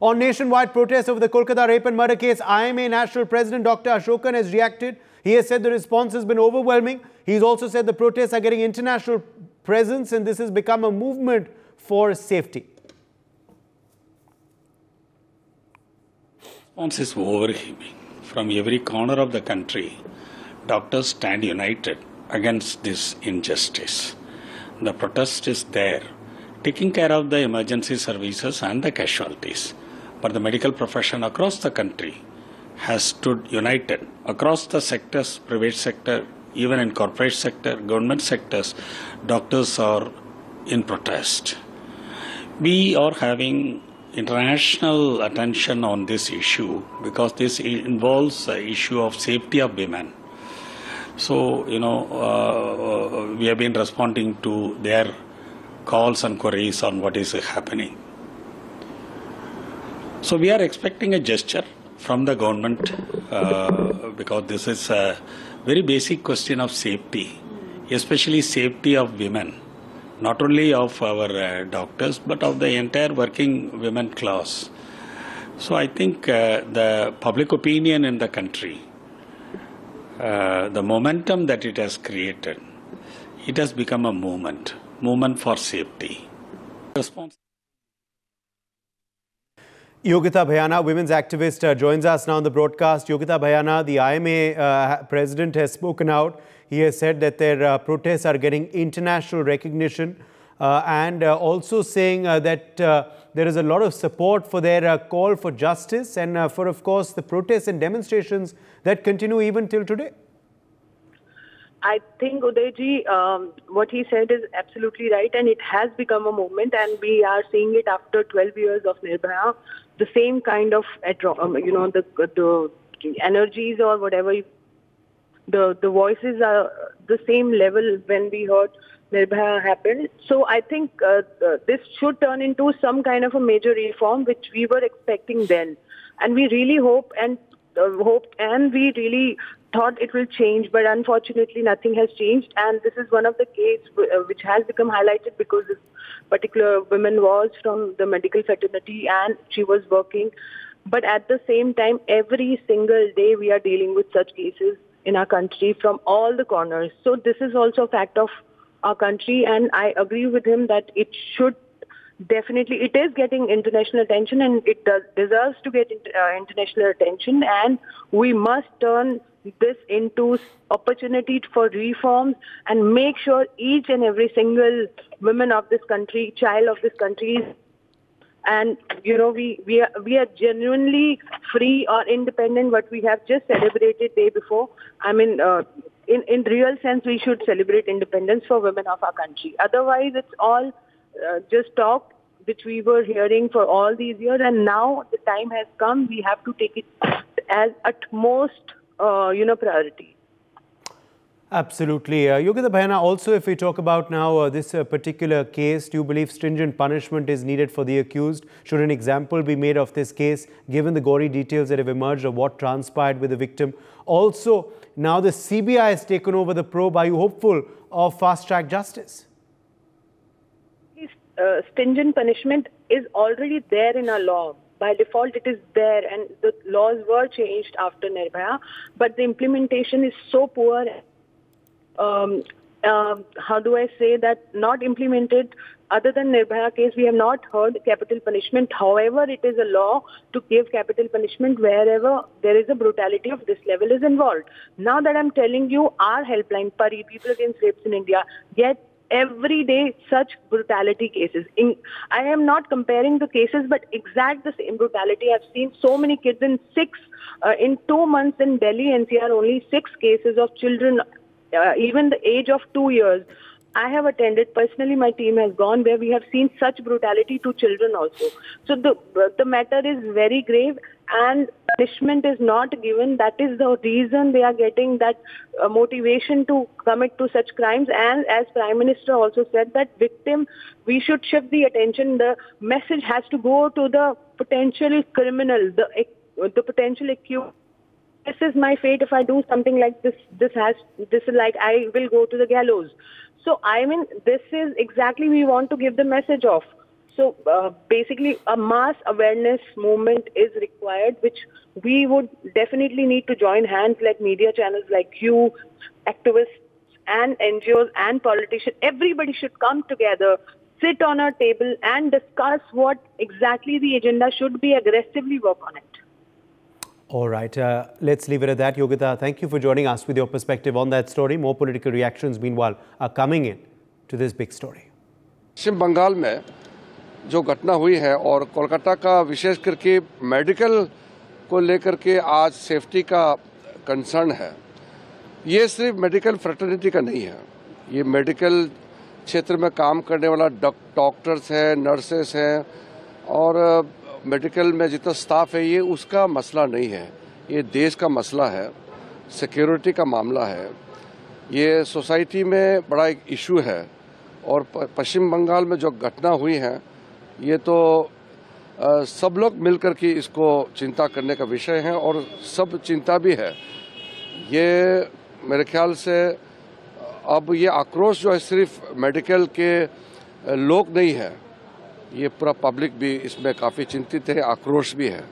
On nationwide protests over the Kolkata rape and murder case, IMA National President Dr. Ashokan has reacted. He has said the response has been overwhelming. He's also said the protests are getting international presence and this has become a movement for safety. Response is overwhelming. From every corner of the country, doctors stand united against this injustice. The protest is there, taking care of the emergency services and the casualties. But the medical profession across the country has stood united across the sectors, private sector, even in corporate sector, government sectors, doctors are in protest. We are having international attention on this issue because this involves the issue of safety of women. So, we have been responding to their calls and queries on what is happening. So we are expecting a gesture from the government because this is a very basic question of safety, especially safety of women, not only of our doctors but of the entire working women class. So I think the public opinion in the country, the momentum that it has created, it has become a movement for safety. Response. Yogita Bhayana, women's activist, joins us now on the broadcast. Yogita Bhayana, the IMA president, has spoken out. He has said that their protests are getting international recognition and also saying that there is a lot of support for their call for justice and for, of course, the protests and demonstrations that continue even till today. I think, Udayji, what he said is absolutely right, and it has become a movement, and we are seeing it after 12 years of Nirbhaya. The same kind of, the energies or whatever, the voices are the same level when we heard Nirbhaya happen. So I think this should turn into some kind of a major reform, which we were expecting then, and we really hoped and we really thought it will change, but unfortunately nothing has changed, and this is one of the cases which has become highlighted because this particular woman was from the medical fraternity and she was working. But at the same time, every single day we are dealing with such cases in our country from all the corners. So this is also a fact of our country, and I agree with him that it should definitely, it is getting international attention and it deserves to get international attention, and we must turn this into opportunity for reforms and make sure each and every single woman of this country, child of this country, and we are genuinely free or independent, what we have just celebrated day before. I mean, in real sense, we should celebrate independence for women of our country. Otherwise, it's all just talk which we were hearing for all these years, and now the time has come. We have to take it as utmost priority. Absolutely. Yogita Bhayana, also if we talk about now this particular case, do you believe stringent punishment is needed for the accused? Should an example be made of this case, given the gory details that have emerged of what transpired with the victim? Also, now the CBI has taken over the probe. Are you hopeful of fast-track justice? Stringent punishment is already there in our law. By default, it is there, and the laws were changed after Nirbhaya, but the implementation is so poor. How do I say that? Not implemented. Other than Nirbhaya case, we have not heard capital punishment. However, it is a law to give capital punishment wherever there is a brutality of this level is involved. Now that I'm telling you, our helpline, PARI, People Against Rapes in India, get every day such brutality cases. I am not comparing the cases, but exact the same brutality. I've seen so many kids in 2 months in Delhi NCR, only 6 cases of children, even the age of 2 years. I have attended, personally my team has gone where we have seen such brutality to children also. So the matter is very grave and punishment is not given. That is the reason they are getting that motivation to commit to such crimes. And as Prime Minister also said that victim, we should shift the attention. The message has to go to the potential criminal, the potential accused. This is my fate if I do something like this. This is like I will go to the gallows. So I mean, this is exactly we want to give the message of. So basically, a mass awareness movement is required, which we would definitely need to join hands, like media channels like you, activists and NGOs and politicians. Everybody should come together, sit on a table and discuss what exactly the agenda should be, aggressively work on it. All right, let's leave it at that. Yogita, thank you for joining us with your perspective on that story. More political reactions, meanwhile, are coming in to this big story. पश्चिम बंगाल में जो घटना हुई है और कोलकाता का विशेष करके medical को लेकर के आज सेफ्टी का कंसर्न है, ये सिर्फ मेडिकल फ्रेटर्निटी का नहीं है, ये मेडिकल क्षेत्र में काम करने वाला डॉक्टर्स हैं, नर्सेस हैं और मेडिकल में जितना स्टाफ है, ये उसका मसला नहीं है, ये देश का मसला है, सिक्योरिटी का मामला है, ये सोसाइटी में बड़ा एक इशू है। और पश्चिम बंगाल में जो घटना हुई है, ये तो सब लोग मिलकर के इसको चिंता करने का विषय है और सब चिंता भी है। ये मेरे ख्याल से अब ये आक्रोश जो है सिर्फ मेडिकल के लोग नहीं है, ये पूरा पब्लिक भी इसमें काफ़ी चिंतित है, आक्रोश भी है।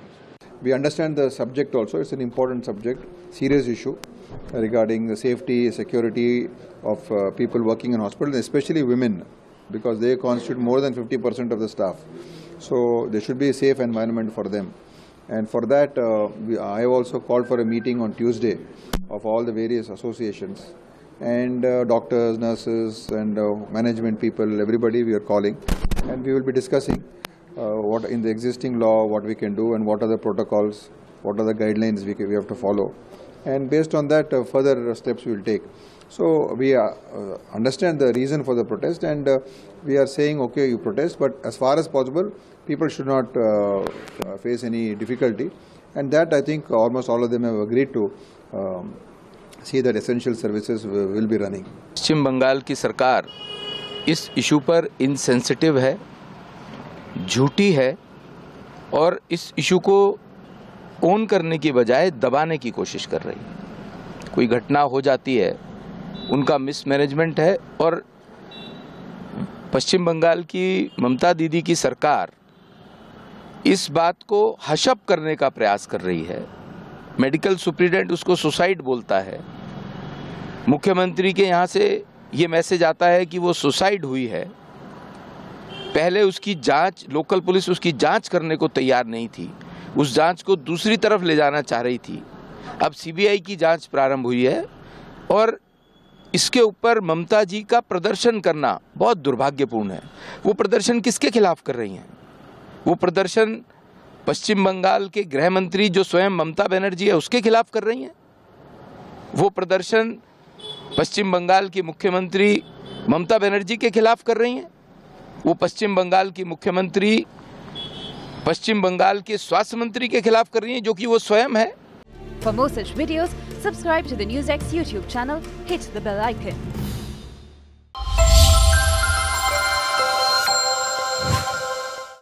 We understand the subject also. It's an important subject, serious issue regarding the safety, security of people working in hospitals, especially women, because they constitute more than 50% of the staff. So there should be a safe environment for them. And for that, I have also called for a meeting on Tuesday of all the various associations and doctors, nurses and management people, everybody we are calling, and we will be discussing what in the existing law, what we can do and what are the protocols, what are the guidelines we have to follow. And based on that, further steps we will take. So we understand the reason for the protest and we are saying, okay, you protest, but as far as possible, people should not face any difficulty. And that I think almost all of them have agreed to see that essential services will be running. पश्चिम बंगाल की सरकार इस issue पर insensitive है, झूठी है और इस issue को ओन करने की बजाय दबाने की कोशिश कर रही है। कोई घटना हो जाती है, उनका मिसमैनेजमेंट है और पश्चिम बंगाल की ममता दीदी की सरकार इस बात को हशप करने का प्रयास कर रही है। मेडिकल सुप्रिटेंडेंट उसको सुसाइड बोलता है। मुख्यमंत्री के यहाँ से ये मैसेज आता है कि वो सुसाइड हुई है। पहले उसकी जांच, लोकल पुलिस उसकी जांच करने को तैयार नहीं थी, उस जांच को दूसरी तरफ ले जाना चाह रही थी। अब सीबीआई की जांच प्रारंभ हुई है और इसके ऊपर ममता जी का प्रदर्शन करना बहुत दुर्भाग्यपूर्ण है। वो प्रदर्शन किसके खिलाफ कर रही हैं? वो प्रदर्शन पश्चिम बंगाल के गृह मंत्री जो स्वयं ममता बनर्जी है उसके खिलाफ कर रही हैं। वो प्रदर्शन पश्चिम बंगाल की मुख्यमंत्री ममता बनर्जी के खिलाफ कर रही हैं। वो पश्चिम बंगाल की मुख्यमंत्री पश्चिम बंगाल के स्वास्थ्य मंत्री के खिलाफ कर रही हैं, जो कि वो स्वयं है। For more such videos, subscribe to the NewsX YouTube channel, hit the bell icon.